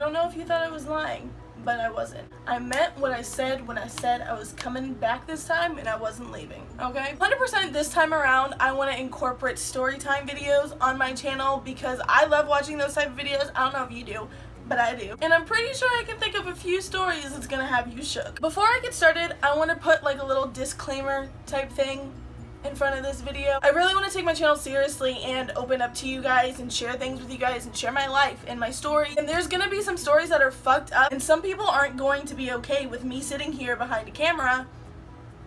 don't know if you thought I was lying, but I wasn't. I meant what I said when I said I was coming back this time and I wasn't leaving, okay? 100% this time around, I want to incorporate storytime videos on my channel because I love watching those type of videos. I don't know if you do, but I do. And I'm pretty sure I can think of a few stories that's gonna have you shook. Before I get started, I want to put like a little disclaimer type thing in front of this video. I really want to take my channel seriously and open up to you guys and share things with you guys and share my life and my story. And there's gonna be some stories that are fucked up, and some people aren't going to be okay with me sitting here behind a camera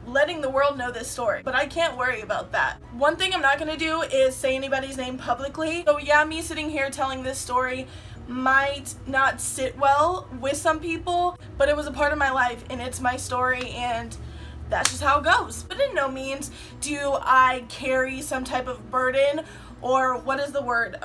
letting the world know this story, but I can't worry about that. One thing I'm not gonna do is say anybody's name publicly. So yeah, me sitting here telling this story might not sit well with some people, but it was a part of my life and it's my story, and that's just how it goes. But in no means do I carry some type of burden, or what is the word,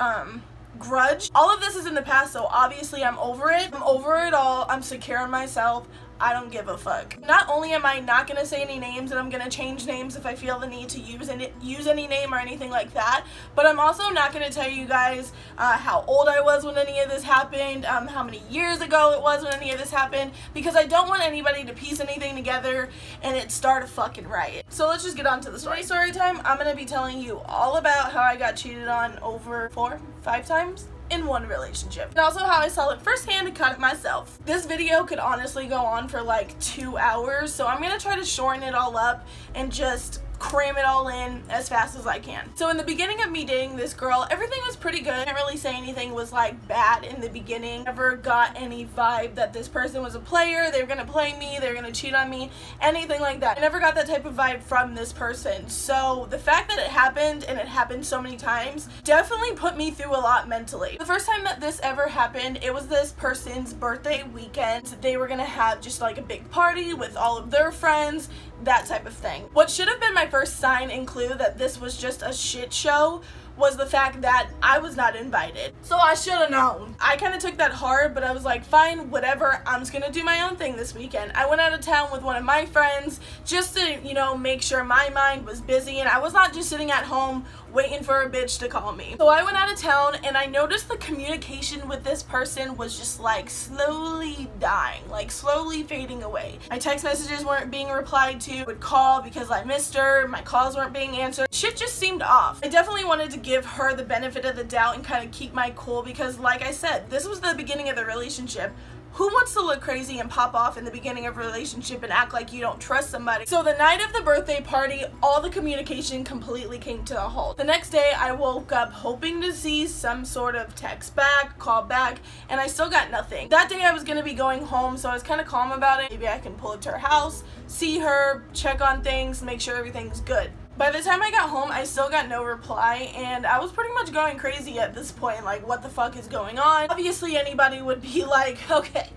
grudge. All of this is in the past, so obviously I'm over it. I'm over it all. I'm secure in myself. I don't give a fuck. Not only am I not gonna say any names, and I'm gonna change names if I feel the need to use any name or anything like that, but I'm also not gonna tell you guys how old I was when any of this happened, how many years ago it was when any of this happened, because I don't want anybody to piece anything together and it start a fucking riot. So let's just get on to the story. Story time, I'm gonna be telling you all about how I got cheated on over 4-5 times in one relationship, and also how I saw it firsthand and caught it myself. This video could honestly go on for like 2 hours, so I'm gonna try to shorten it all up and just cram it all in as fast as I can. So in the beginning of me dating this girl, everything was pretty good. I can't really say anything was like bad in the beginning. Never got any vibe that this person was a player, they were gonna play me, they were gonna cheat on me, anything like that. I never got that type of vibe from this person. So the fact that it happened, and it happened so many times, definitely put me through a lot mentally. The first time that this ever happened, it was this person's birthday weekend. They were gonna have just like a big party with all of their friends, that type of thing. What should have been my first sign and clue that this was just a shit show was the fact that I was not invited. So I should have known. I kind of took that hard, but I was like, fine, whatever, I'm just gonna do my own thing this weekend. I went out of town with one of my friends just to, you know, make sure my mind was busy and I was not just sitting at home waiting for a bitch to call me. So I went out of town and I noticed the communication with this person was just like slowly dying, like slowly fading away. My text messages weren't being replied to. I would call because I missed her, my calls weren't being answered. Shit just seemed off. I definitely wanted to give her the benefit of the doubt and kind of keep my cool because, like I said, this was the beginning of the relationship. Who wants to look crazy and pop off in the beginning of a relationship and act like you don't trust somebody? So the night of the birthday party, all the communication completely came to a halt. The next day, I woke up hoping to see some sort of text back, call back, and I still got nothing. That day I was gonna be going home, so I was kind of calm about it. Maybe I can pull up to her house, see her, check on things, make sure everything's good. By the time I got home, I still got no reply, and I was pretty much going crazy at this point, like, what the fuck is going on? Obviously, anybody would be like, okay,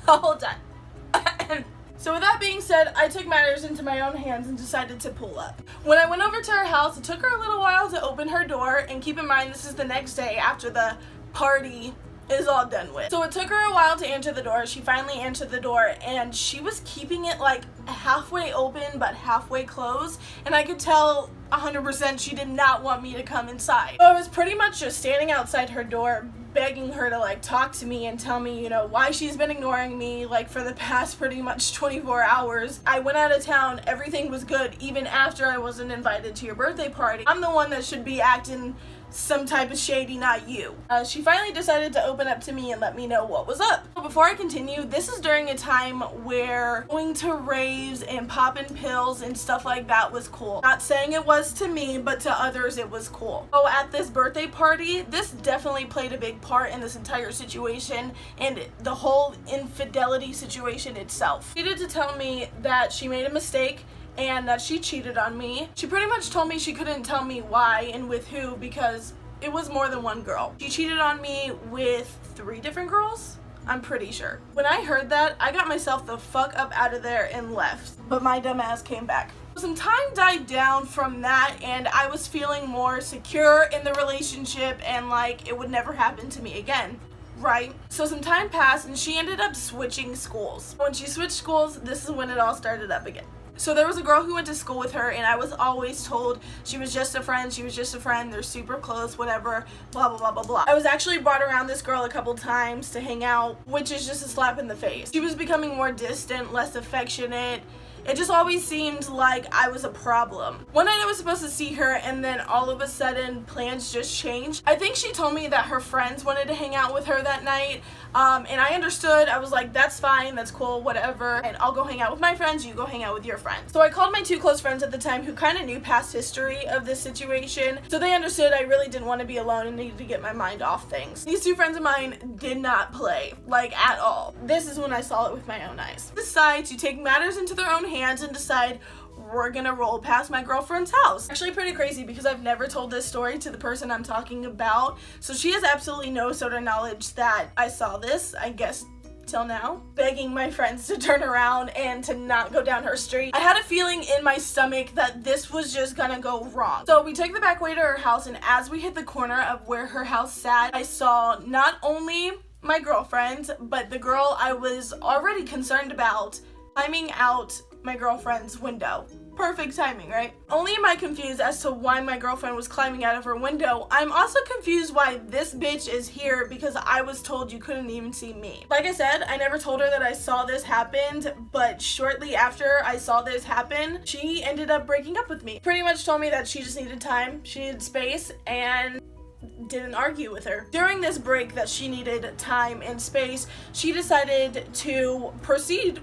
hold on. So with that being said, I took matters into my own hands and decided to pull up. When I went over to her house, it took her a little while to open her door, and keep in mind, this is the next day after the party is all done with. So it took her a while to answer the door. She finally answered the door, and she was keeping it like halfway open but halfway closed, and I could tell 100% she did not want me to come inside. So I was pretty much just standing outside her door begging her to like talk to me and tell me, you know, why she's been ignoring me like for the past pretty much 24 hours. I went out of town, everything was good even after I wasn't invited to your birthday party. I'm the one that should be acting some type of shady, not you. She finally decided to open up to me and let me know what was up. Before I continue, this is during a time where going to raves and popping pills and stuff like that was cool. Not saying it was to me, but to others it was cool. So at this birthday party, this definitely played a big part in this entire situation and the whole infidelity situation itself. She needed to tell me that she made a mistake and that she cheated on me. She pretty much told me she couldn't tell me why and with who because it was more than one girl. She cheated on me with 3 different girls, I'm pretty sure. When I heard that, I got myself the fuck up out of there and left, but my dumb ass came back. Some time died down from that and I was feeling more secure in the relationship and like it would never happen to me again. Right? So some time passed and she ended up switching schools. When she switched schools, this is when it all started up again. So there was a girl who went to school with her, and I was always told she was just a friend, they're super close, whatever, blah blah blah blah blah. I was actually brought around this girl a couple times to hang out, which is just a slap in the face. She was becoming more distant, less affectionate. It just always seemed like I was a problem. One night I was supposed to see her, and then all of a sudden plans just changed. I think she told me that her friends wanted to hang out with her that night, and I understood. I was like, that's fine, that's cool, whatever, and I'll go hang out with my friends, you go hang out with your friends. So I called my two close friends at the time who kind of knew past history of this situation, so they understood I really didn't want to be alone and needed to get my mind off things. These two friends of mine did not play, like at all. This is when I saw it with my own eyes. Decide to take matters into their own hands and decide we're gonna roll past my girlfriend's house. Actually pretty crazy because I've never told this story to the person I'm talking about, so she has absolutely no sort of knowledge that I saw this, I guess till now. Begging my friends to turn around and to not go down her street. I had a feeling in my stomach that this was just gonna go wrong. So we took the back way to her house, and as we hit the corner of where her house sat, I saw not only my girlfriend, but the girl I was already concerned about climbing out my girlfriend's window. Perfect timing, right? Only am I confused as to why my girlfriend was climbing out of her window. I'm also confused why this bitch is here because I was told you couldn't even see me. Like I said, I never told her that I saw this happen, but shortly after I saw this happen, she ended up breaking up with me. Pretty much told me that she just needed time, she needed space, and didn't argue with her. During this break that she needed time and space, she decided to proceed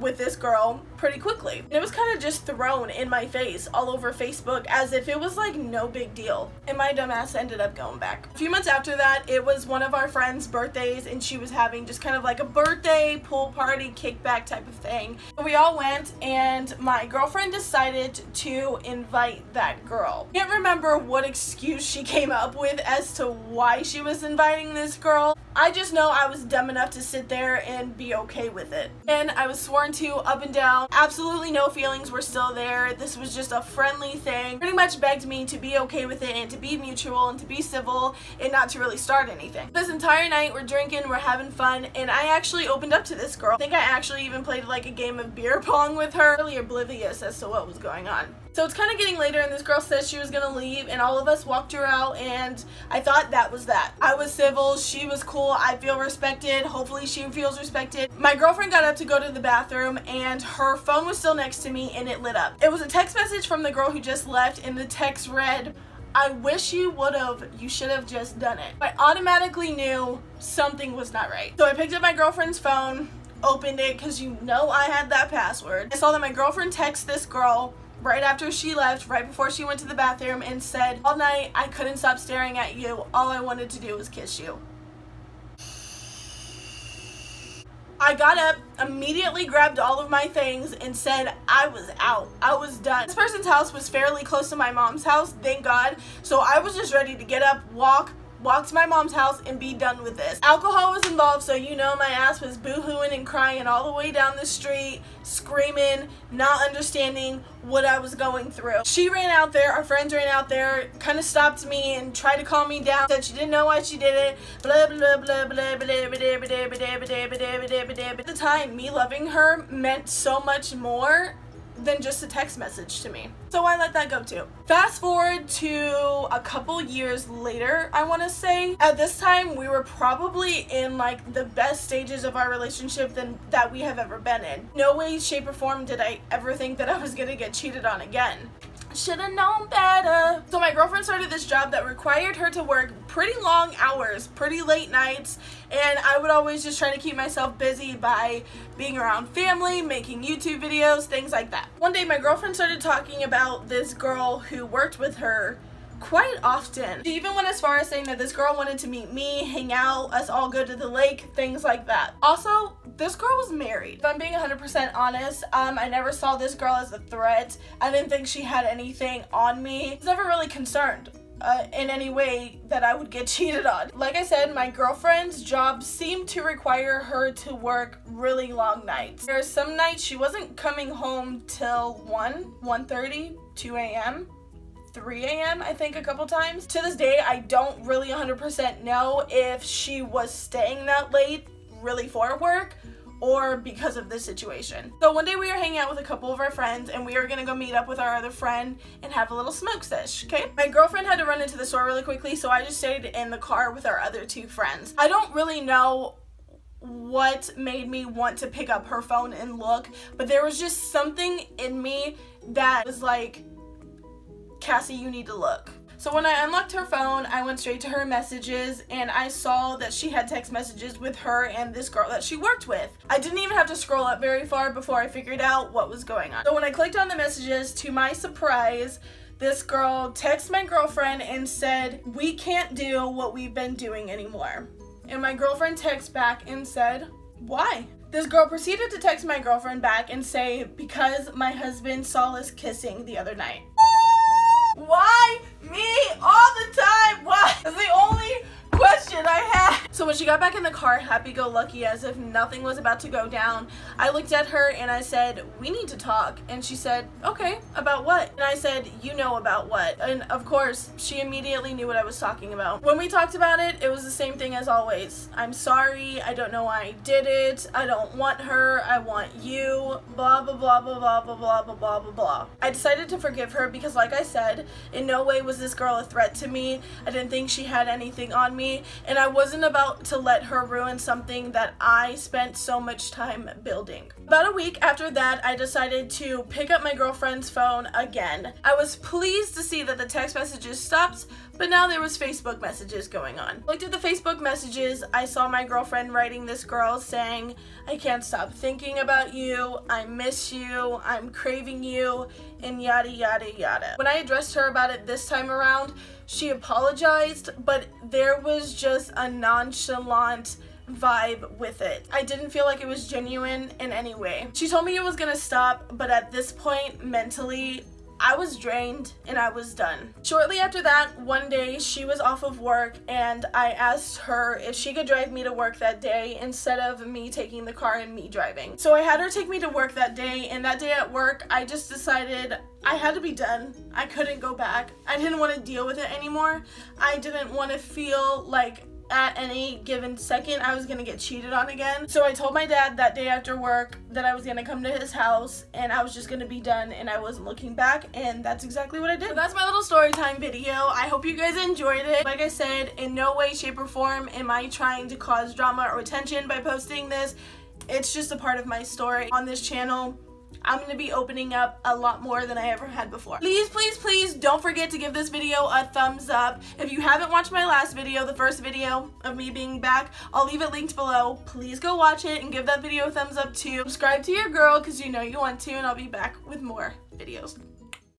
with this girl pretty quickly. And it was kind of just thrown in my face all over Facebook as if it was like no big deal. And my dumbass ended up going back. A few months after that, it was one of our friends' birthdays, and she was having just kind of like a birthday pool party kickback type of thing. We all went, and my girlfriend decided to invite that girl. Can't remember what excuse she came up with as to why she was inviting this girl. I just know I was dumb enough to sit there and be okay with it. And I was sworn to up and down. Absolutely no feelings were still there. This was just a friendly thing. Pretty much begged me to be okay with it and to be mutual and to be civil and not to really start anything. This entire night we're drinking, we're having fun, and I actually opened up to this girl. I think I actually even played like a game of beer pong with her, really oblivious as to what was going on. So it's kind of getting later, and this girl said she was gonna leave, and all of us walked her out, and I thought that was that. I was civil, she was cool, I feel respected, hopefully she feels respected. My girlfriend got up to go to the bathroom, and her phone was still next to me, and it lit up. It was a text message from the girl who just left, and the text read, "I wish you would've, you should've just done it." I automatically knew something was not right. So I picked up my girlfriend's phone, opened it, because you know I had that password. I saw that my girlfriend texted this girl right after she left, right before she went to the bathroom, and said, "All night I couldn't stop staring at you. All I wanted to do was kiss you." I got up, immediately grabbed all of my things, and said I was out. I was done. This person's house was fairly close to my mom's house, thank God, so I was just ready to get up, walk to my mom's house, and be done with this. Alcohol was involved, so you know my ass was boo-hooing and crying all the way down the street, screaming, not understanding what I was going through. She ran out there, our friends ran out there, kind of stopped me and tried to calm me down, said she didn't know why she did it, blah blah blah blah blah blah blah blah blah blah blah. At the time, me loving her meant so much more than just a text message to me. So I let that go too. Fast forward to a couple years later, I want to say. At this time, we were probably in like the best stages of our relationship that we have ever been in. No way, shape, or form did I ever think that I was gonna get cheated on again. Should've known better. So my girlfriend started this job that required her to work pretty long hours, pretty late nights, and I would always just try to keep myself busy by being around family, making YouTube videos, things like that. One day my girlfriend started talking about this girl who worked with her quite often. She even went as far as saying that this girl wanted to meet me, hang out, us all go to the lake, things like that. Also, this girl was married. If I'm being 100% honest, I never saw this girl as a threat. I didn't think she had anything on me. I was never really concerned in any way that I would get cheated on. Like I said, my girlfriend's job seemed to require her to work really long nights. There are some nights she wasn't coming home till 1:30, 2 a.m. 3 a.m. I think a couple times. To this day, I don't really 100% know if she was staying that late really for work or because of this situation. So one day we were hanging out with a couple of our friends and we were gonna go meet up with our other friend and have a little smoke sesh, okay? My girlfriend had to run into the store really quickly, so I just stayed in the car with our other two friends. I don't really know what made me want to pick up her phone and look, but there was just something in me that was like, Cassie, you need to look. So when I unlocked her phone, I went straight to her messages and I saw that she had text messages with her and this girl that she worked with. I didn't even have to scroll up very far before I figured out what was going on. So when I clicked on the messages, to my surprise, this girl texted my girlfriend and said, we can't do what we've been doing anymore. And my girlfriend texted back and said, why? This girl proceeded to text my girlfriend back and say, because my husband saw us kissing the other night. Why me all the time? Why? That's the only question I had. So when she got back in the car, happy-go-lucky as if nothing was about to go down, I looked at her and I said, we need to talk. And she said, okay, about what? And I said, you know about what? And of course, she immediately knew what I was talking about. When we talked about it, it was the same thing as always. I'm sorry, I don't know why I did it, I don't want her, I want you, blah, blah, blah, blah, blah, blah, blah, blah, blah, blah, blah. I decided to forgive her because, like I said, in no way was this girl a threat to me. I didn't think she had anything on me, and I wasn't about to let her ruin something that I spent so much time building. About a week after that, I decided to pick up my girlfriend's phone again. I was pleased to see that the text messages stopped, but now there was Facebook messages going on. I looked at the Facebook messages, I saw my girlfriend writing this girl saying, I can't stop thinking about you, I miss you, I'm craving you, and yada yada yada. When I addressed her about it this time around, she apologized, but there was just a nonchalant vibe with it. I didn't feel like it was genuine in any way. She told me it was gonna stop, but at this point, mentally, I was drained and I was done. Shortly after that, one day she was off of work and I asked her if she could drive me to work that day instead of me taking the car and me driving. So I had her take me to work that day, and that day at work, I just decided I had to be done. I couldn't go back. I didn't want to deal with it anymore. I didn't want to feel like at any given second I was gonna get cheated on again. So I told my dad that day after work that I was gonna come to his house and I was just gonna be done and I wasn't looking back, and that's exactly what I did. So that's my little story time video. I hope you guys enjoyed it. Like I said, in no way, shape, or form am I trying to cause drama or tension by posting this. It's just a part of my story. On this channel, I'm going to be opening up a lot more than I ever had before. Please, please, please don't forget to give this video a thumbs up. If you haven't watched my last video, the first video of me being back, I'll leave it linked below. Please go watch it and give that video a thumbs up too. Subscribe to your girl because you know you want to, and I'll be back with more videos.